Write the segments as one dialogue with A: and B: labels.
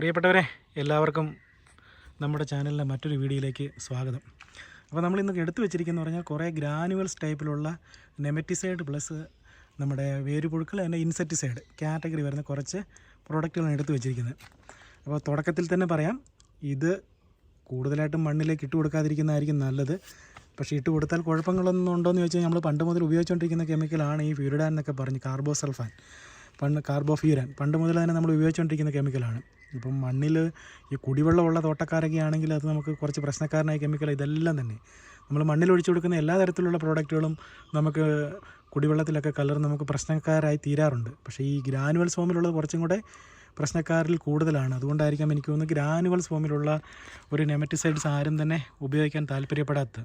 A: പ്രിയപ്പെട്ടവരെ, എല്ലാവർക്കും നമ്മുടെ ചാനലിലെ മറ്റൊരു വീഡിയോയിലേക്ക് സ്വാഗതം. അപ്പോൾ നമ്മളിന്ന് എടുത്തു വെച്ചിരിക്കുന്നത് പറഞ്ഞാൽ കുറേ ഗ്രാനുവൽസ് ടൈപ്പിലുള്ള നെമറ്റിസൈഡ് പ്ലസ് നമ്മുടെ വേരുപുഴുക്കൾ അതിൻ്റെ ഇൻസെക്ടിസൈഡ് കാറ്റഗറി വരുന്ന കുറച്ച് പ്രോഡക്റ്റുകളാണ് എടുത്തു വെച്ചിരിക്കുന്നത്. അപ്പോൾ തുടക്കത്തിൽ തന്നെ പറയാം, ഇത് കൂടുതലായിട്ടും മണ്ണിലേക്ക് ഇട്ട് കൊടുക്കാതിരിക്കുന്നതായിരിക്കും നല്ലത്. പക്ഷേ ഇട്ട് കൊടുത്താൽ കുഴപ്പങ്ങളൊന്നും ഉണ്ടോയെന്ന് ചോദിച്ചാൽ നമ്മൾ പണ്ട് മുതൽ ഉപയോഗിച്ചുകൊണ്ടിരിക്കുന്ന കെമിക്കലാണ് ഈ ഫ്യൂരിഡാൻ എന്നൊക്കെ പറഞ്ഞ് കാർബോസൾഫാൻ, കാർബോഫ്യൂരാൻ പണ്ട് മുതൽ തന്നെ നമ്മൾ ഉപയോഗിച്ചുകൊണ്ടിരിക്കുന്ന കെമിക്കലാണ്. ഇപ്പം മണ്ണിൽ ഈ കുടിവെള്ളമുള്ള തോട്ടക്കാരൊക്കെ ആണെങ്കിൽ അത് നമുക്ക് കുറച്ച് പ്രശ്നക്കാരനായ കെമിക്കൽ. ഇതെല്ലാം തന്നെ നമ്മൾ മണ്ണിൽ ഒഴിച്ചു കൊടുക്കുന്ന എല്ലാ തരത്തിലുള്ള പ്രോഡക്റ്റുകളും നമുക്ക് കുടിവെള്ളത്തിലൊക്കെ കലർന്ന് നമുക്ക് പ്രശ്നക്കാരായി തീരാറുണ്ട്. പക്ഷേ ഈ ഗ്രാനുവൽസ് ഫോമിലുള്ളത് കുറച്ചും കൂടെ പ്രശ്നക്കാരിൽ കൂടുതലാണ്. അതുകൊണ്ടായിരിക്കാം എനിക്ക് തോന്നുന്നു ഗ്രാനുവൽസ് ഫോമിലുള്ള ഒരു നെമറ്റിസൈഡ്സ് ആരും തന്നെ ഉപയോഗിക്കാൻ താല്പര്യപ്പെടാത്തത്.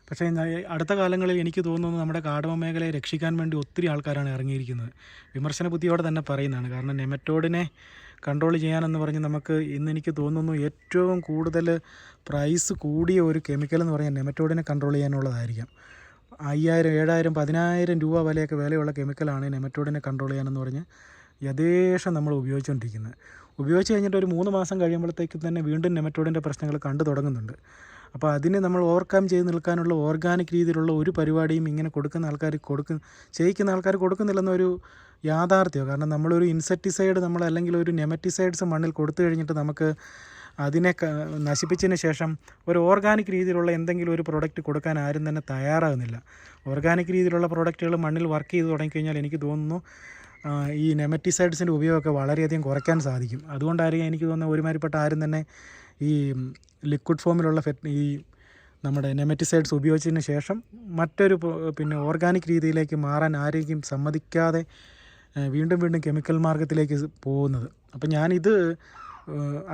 A: പക്ഷേ അടുത്ത കാലങ്ങളിൽ എനിക്ക് തോന്നുന്നു നമ്മുടെ കാടമ മേഖലയെ രക്ഷിക്കാൻ വേണ്ടി ഒത്തിരി ആൾക്കാരാണ് ഇറങ്ങിയിരിക്കുന്നത്. വിമർശന ബുദ്ധിയോടെ തന്നെ പറയുന്നതാണ്. കാരണം നെമറ്റോഡിനെ കൺട്രോൾ ചെയ്യാനെന്ന് പറഞ്ഞ് നമുക്ക് എനിക്ക് തോന്നുന്നു ഏറ്റവും കൂടുതൽ പ്രൈസ് കൂടിയ ഒരു കെമിക്കൽ എന്ന് പറഞ്ഞാൽ നെമറ്റോഡിനെ കൺട്രോൾ ചെയ്യാനുള്ളതായിരിക്കാം. 5000, 7000, 10000 രൂപ വിലയുള്ള കെമിക്കലാണ് നെമറ്റോഡിനെ കൺട്രോൾ ചെയ്യാനെന്ന് പറഞ്ഞ് യഥേഷ്ടം നമ്മൾ ഉപയോഗിച്ചുകൊണ്ടിരിക്കുന്നത്. ഉപയോഗിച്ച് കഴിഞ്ഞിട്ട് ഒരു 3 മാസം കഴിയുമ്പോഴത്തേക്കും തന്നെ വീണ്ടും നെമറ്റോഡിൻ്റെ പ്രശ്നങ്ങൾ കണ്ടു തുടങ്ങുന്നുണ്ട്. അപ്പോൾ അതിനെ നമ്മൾ ഓവർകം ചെയ്ത് നിൽക്കാനുള്ള ഓർഗാനിക് രീതിയിലുള്ള ഒരു പരിപാടിയും ഇങ്ങനെ ചെയ്യിക്കുന്ന ആൾക്കാർ കൊടുക്കുന്നില്ലെന്നൊരു യാഥാർത്ഥ്യം. കാരണം നമ്മളൊരു ഇൻസെക്ടിസൈഡ് അല്ലെങ്കിൽ ഒരു നെമറ്റിസൈഡ്സ് മണ്ണിൽ കൊടുത്തു കഴിഞ്ഞിട്ട് നമുക്ക് അതിനെ നശിപ്പിച്ചതിന് ശേഷം ഒരു ഓർഗാനിക് രീതിയിലുള്ള എന്തെങ്കിലും ഒരു പ്രോഡക്റ്റ് കൊടുക്കാൻ ആരും തന്നെ തയ്യാറാകുന്നില്ല. ഓർഗാനിക് രീതിയിലുള്ള പ്രോഡക്റ്റുകൾ മണ്ണിൽ വർക്ക് ചെയ്ത് തുടങ്ങിക്കഴിഞ്ഞാൽ എനിക്ക് തോന്നുന്നു ഈ നെമറ്റിസൈഡ്സിൻ്റെ ഉപയോഗമൊക്കെ വളരെയധികം കുറയ്ക്കാൻ സാധിക്കും. അതുകൊണ്ടായിരിക്കും എനിക്ക് തോന്നുന്നത് ഒരുമാതിരിപ്പെട്ട ആരും തന്നെ ഈ ലിക്വിഡ് ഫോമിലുള്ള ഈ നമ്മുടെ നെമറ്റിസൈഡ്സ് ഉപയോഗിച്ചതിന് ശേഷം മറ്റൊരു ഓർഗാനിക് രീതിയിലേക്ക് മാറാൻ ആരെയും സമ്മതിക്കാതെ വീണ്ടും കെമിക്കൽ മാർഗത്തിലേക്ക് പോകുന്നത്. അപ്പം ഞാനിത്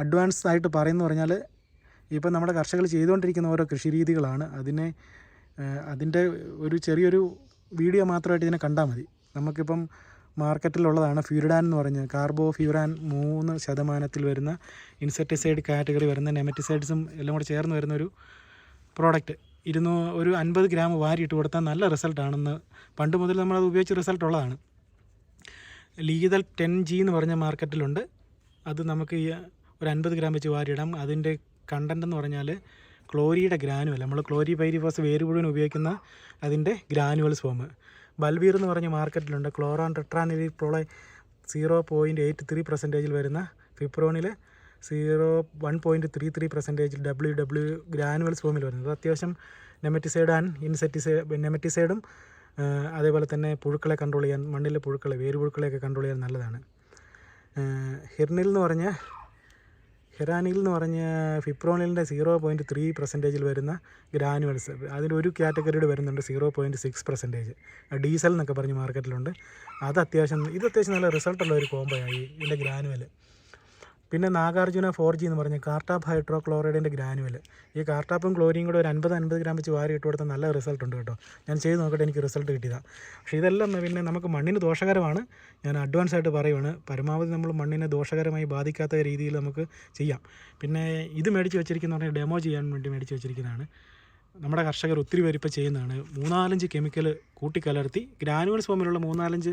A: അഡ്വാൻസ് ആയിട്ട് പറയുന്നു പറഞ്ഞാൽ ഇപ്പം നമ്മുടെ കർഷകർ ചെയ്തുകൊണ്ടിരിക്കുന്ന ഓരോ കൃഷി രീതികളാണ്. അതിൻ്റെ ഒരു ചെറിയൊരു വീഡിയോ മാത്രമായിട്ട് ഇതിനെ കണ്ടാൽ മതി. നമുക്കിപ്പം മാർക്കറ്റിലുള്ളതാണ് ഫ്യൂരിഡാൻ എന്ന് പറഞ്ഞ് കാർബോഫ്യൂരാൻ 3% വരുന്ന ഇൻസെക്ടിസൈഡ് കാറ്റഗറി വരുന്ന നെമറ്റിസൈഡ്സും എല്ലാം കൂടെ ചേർന്ന് വരുന്നൊരു പ്രോഡക്റ്റ്. ഒരു 50 ഗ്രാം വാരിയിട്ട് കൊടുത്താൽ നല്ല റിസൾട്ടാണെന്ന് പണ്ട് മുതൽ നമ്മളത് ഉപയോഗിച്ച് റിസൾട്ടുള്ളതാണ്. ലീതൽ 10G എന്ന് പറഞ്ഞ മാർക്കറ്റിലുണ്ട്. അത് നമുക്ക് ഒരു 50 ഗ്രാം വെച്ച് വാരിയിടാം. അതിൻ്റെ കണ്ടൻ്റ് എന്ന് പറഞ്ഞാൽ ക്ലോരിയുടെ ഗ്രാനുവൽ, നമ്മൾ ക്ലോരിപൈരിഫോസ് വേര് മുഴുവൻ ഉപയോഗിക്കുന്ന അതിൻ്റെ ഗ്രാനുവൽസ് ഫോം. ബൽവീർ എന്ന് പറഞ്ഞ മാർക്കറ്റിലുണ്ട്. ക്ലോറാൻ ടെട്രാനിലിക് പ്രോളെ 0.83% വരുന്ന ഫിപ്രോണിൽ 1.33% WW ഗ്രാനുവൽസ് ഫോമിൽ വരുന്നത്. അത്യാവശ്യം നെമറ്റിസൈഡും അതേപോലെ തന്നെ പുഴുക്കളെ കൺട്രോൾ ചെയ്യാൻ, മണ്ണിലെ വേരുപുഴുക്കളെയൊക്കെ കൺട്രോൾ ചെയ്യാൻ നല്ലതാണ്. ഹെറാനിൽ എന്ന് പറഞ്ഞ ഫിപ്രോണിലിൻ്റെ 0.3% വരുന്ന ഗ്രാനുവൽസ്. അതിലൊരു കാറ്റഗറിയുടെ വരുന്നുണ്ട് 0.6%. ഡീസൽ എന്നൊക്കെ പറഞ്ഞ് മാർക്കറ്റിലുണ്ട്. ഇത് അത്യാവശ്യം നല്ല റിസൾട്ടുള്ള ഒരു കോംബോയായി ഇതിൻ്റെ ഗ്രാനുവൽ. പിന്നെ നാഗാർജുന 4G എന്ന് പറഞ്ഞ കാർട്ടാപ്പ് ഹൈഡ്രോക്ലോറൈഡിൻ്റെ ഗ്രാനുവൽ. ഈ കാർട്ടാപ്പും ക്ലോറിയും കൂടെ ഒരു 50 ഗ്രാം വെച്ച് വാരി ഇട്ട് കൊടുത്താൽ നല്ല റിസൾട്ട് ഉണ്ട് കേട്ടോ. ഞാൻ ചെയ്ത് നോക്കട്ടെ, എനിക്ക് റിസൾട്ട് കിട്ടിയതാണ്. പക്ഷേ ഇതെല്ലാം പിന്നെ നമുക്ക് മണ്ണിന് ദോഷകരമാണ്. ഞാൻ അഡ്വാൻസ് ആയിട്ട് പറയുവാണ്, പരമാവധി നമ്മൾ മണ്ണിനെ ദോഷകരമായി ബാധിക്കാത്ത രീതിയിൽ നമുക്ക് ചെയ്യാം. പിന്നെ ഇത് മേടിച്ച് വെച്ചിരിക്കുന്ന പറഞ്ഞാൽ ഡെമോ ചെയ്യാൻ വേണ്ടി മേടിച്ച് വെച്ചിരിക്കുന്നതാണ്. നമ്മുടെ കർഷകർ ഒത്തിരി പേര് ഇപ്പോൾ ചെയ്യുന്നതാണ്. 3-4 കെമിക്കൽ കൂട്ടിക്കലർത്തി, ഗ്രാനുവൽസ് ഫോമിലുള്ള 3-4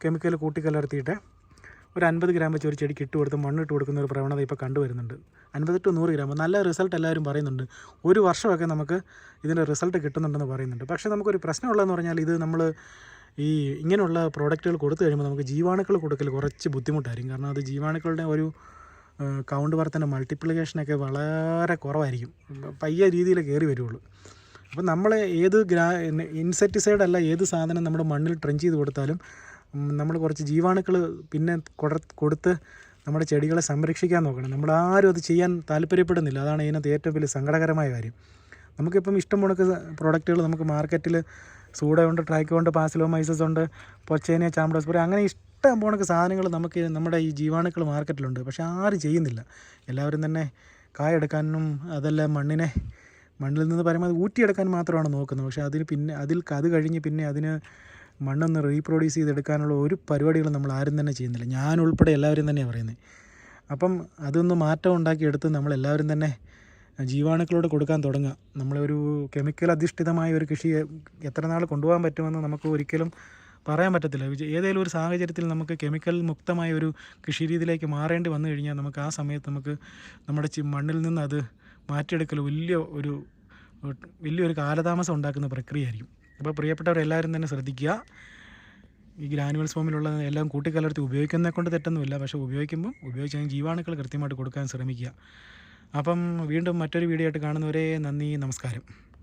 A: കെമിക്കൽ കൂട്ടിക്കലർത്തിയിട്ട് ഒരു 50 ഗ്രാം വെച്ച് ഒരു ചെടിക്ക് ഇട്ട് കൊടുത്ത് മണ്ണിട്ട് കൊടുക്കുന്ന ഒരു പ്രവണത ഇപ്പോൾ കണ്ടുവരുന്നുണ്ട്. 50 to 100 ഗ്രാം നല്ല റിസൾട്ട് എല്ലാവരും പറയുന്നുണ്ട്. ഒരു വർഷമൊക്കെ നമുക്ക് ഇതിൻ്റെ റിസൾട്ട് കിട്ടുന്നുണ്ടെന്ന് പറയുന്നുണ്ട്. പക്ഷേ നമുക്കൊരു പ്രശ്നമുള്ളതെന്ന് പറഞ്ഞാൽ ഇത് നമ്മൾ ഈ ഇങ്ങനെയുള്ള പ്രോഡക്റ്റുകൾ കൊടുത്തു കഴിയുമ്പോൾ നമുക്ക് ജീവാണുക്കൾ കൊടുക്കൽ കുറച്ച് ബുദ്ധിമുട്ടായിരിക്കും. കാരണം അത് ജീവാണുക്കളുടെ ഒരു കൗണ്ട് വർധന, മൾട്ടിപ്ലിക്കേഷനൊക്കെ വളരെ കുറവായിരിക്കും. പയ്യ രീതിയിൽ കയറി വരുള്ളൂ. അപ്പം നമ്മൾ ഇൻസെക്ടിസൈഡ് അല്ല ഏത് സാധനം നമ്മുടെ മണ്ണിൽ ട്രെഞ്ച് ചെയ്ത് കൊടുത്താലും നമ്മൾ കുറച്ച് ജീവാണുക്കൾ പിന്നെ കൊടുത്ത് നമ്മുടെ ചെടികളെ സംരക്ഷിക്കാൻ നോക്കണം. നമ്മളാരും അത് ചെയ്യാൻ താല്പര്യപ്പെടുന്നില്ല. അതാണ് ഇതിനകത്ത് ഏറ്റവും വലിയ സങ്കടകരമായ കാര്യം. നമുക്കിപ്പം ഇഷ്ടം കണക്ക് പ്രോഡക്റ്റുകൾ നമുക്ക് മാർക്കറ്റിൽ സൂഡയുണ്ട്, ട്രൈക്കോണ്ട്, പാസിലോമൈസസ് ഉണ്ട്, പൊച്ചേനിയ, ചാംഡോസ്പുര, അങ്ങനെ ഇഷ്ടം കണക്ക് സാധനങ്ങൾ നമുക്ക് നമ്മുടെ ഈ ജീവാണുക്കൾ മാർക്കറ്റിലുണ്ട്. പക്ഷേ ആരും ചെയ്യുന്നില്ല. എല്ലാവരും തന്നെ കായെടുക്കാനും അതെല്ലാം മണ്ണിൽ നിന്ന് പരമാവധി ഊറ്റിയെടുക്കാൻ മാത്രമാണ് നോക്കുന്നത്. പക്ഷേ അത് കഴിഞ്ഞ് പിന്നെ അതിന് മണ്ണൊന്ന് റീപ്രൊഡ്യൂസ് ചെയ്തെടുക്കാനുള്ള ഒരു പരിപാടികളും നമ്മൾ ആരും തന്നെ ചെയ്യുന്നില്ല. ഞാൻ ഉൾപ്പെടെ എല്ലാവരും തന്നെയാണ് പറയുന്നത്. അപ്പം അതൊന്ന് മാറ്റം ഉണ്ടാക്കിയെടുത്ത് നമ്മളെല്ലാവരും തന്നെ ജീവാണുക്കളോട് കൊടുക്കാൻ തുടങ്ങുക. നമ്മളൊരു കെമിക്കൽ അധിഷ്ഠിതമായ ഒരു കൃഷിയെ എത്ര നാൾ കൊണ്ടുപോകാൻ പറ്റുമെന്ന് നമുക്ക് ഒരിക്കലും പറയാൻ പറ്റത്തില്ല. ഏതെങ്കിലും ഒരു സാഹചര്യത്തിൽ നമുക്ക് കെമിക്കൽ മുക്തമായ ഒരു കൃഷി രീതിയിലേക്ക് മാറേണ്ടി വന്നു കഴിഞ്ഞാൽ നമുക്ക് ആ സമയത്ത് നമുക്ക് നമ്മുടെ മണ്ണിൽ നിന്ന് അത് മാറ്റിയെടുക്കൽ വലിയൊരു കാലതാമസം ഉണ്ടാക്കുന്ന പ്രക്രിയയായിരിക്കും. അപ്പോൾ പ്രിയപ്പെട്ടവരെല്ലാവരും തന്നെ ശ്രദ്ധിക്കുക. ഈ ഗ്രാനുവൽസ് ഫോമിലുള്ള എല്ലാം കൂട്ടിക്കലർത്തി ഉപയോഗിക്കുന്നതിനെ കൊണ്ട് തെറ്റൊന്നുമില്ല. പക്ഷേ ഉപയോഗിച്ച ജീവാണുക്കൾ കൃത്യമായിട്ട് കൊടുക്കാൻ ശ്രമിക്കുക. അപ്പം വീണ്ടും മറ്റൊരു വീഡിയോ ആയിട്ട് കാണുന്നവരെ നന്ദി, നമസ്കാരം.